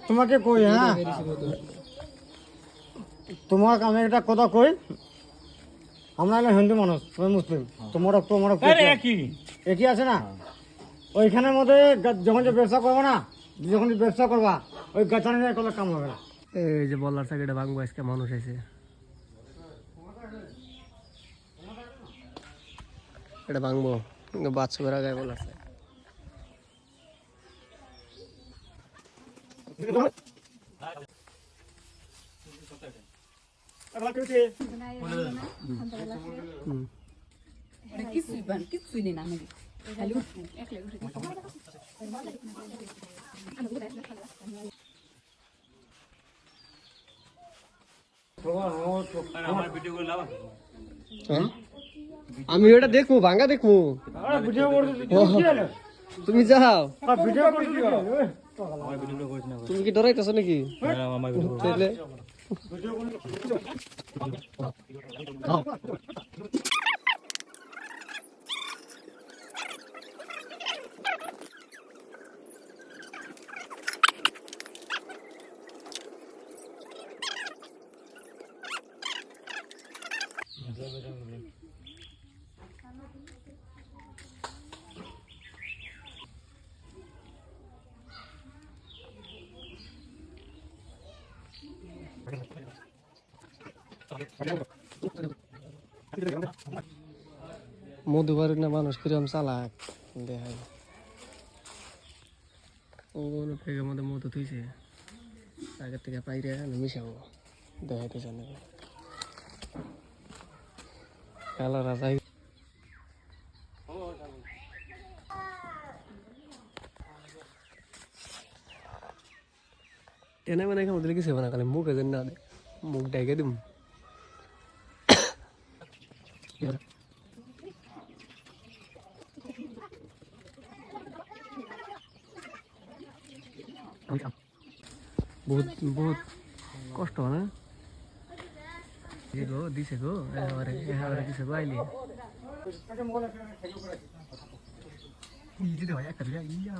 তোমাকে কই, হ্যাঁ তোমাকে আমি একটা কথা কই, আমরা হলো হিন্দু মানুষ, তুমি মুসলিম, তোমার রক্ত আমার রক্ত একই আছে না। ওইখানের মধ্যে যখন যে ব্যবসা করবো না, যখন ব্যবসা করবা ওই গাছানি কোনো কাম হবে না। এই যে বলার সাইডে ভাঙবো আজকে মানুষ আছে, এটা ভাঙবো বাচ্চা বেড়া গায়ে বলার আমি ওটা দেখবো, ভাঙা দেখবো। তুমি যাও, তুমি কি ডরাইতেছো নাকি? মধুবাড়ির না মানুষ কিরম চালাক দেখায়, ও পেগের মধ্যে মধু থইছে আগের থেকে পাইরে মিশাবো দেখাইতে জানে কালো রাজাই। এনে মানে এখানে মধ্যে কিছু না, খালি মুখ এদের না মুখ ডেকে দিম। বহুত বহুত কষ্ট না গো দিছে গো, এবারে দিছে গো আইলি যদি হয় একটা ইয়া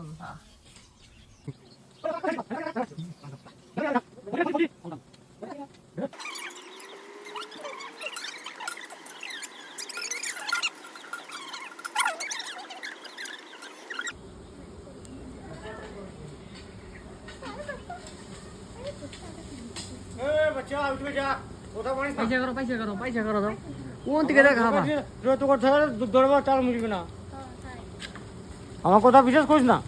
পয়সা করো দাও কোন থেকে দেখা আমার কথা বিশ্বাস করিস না।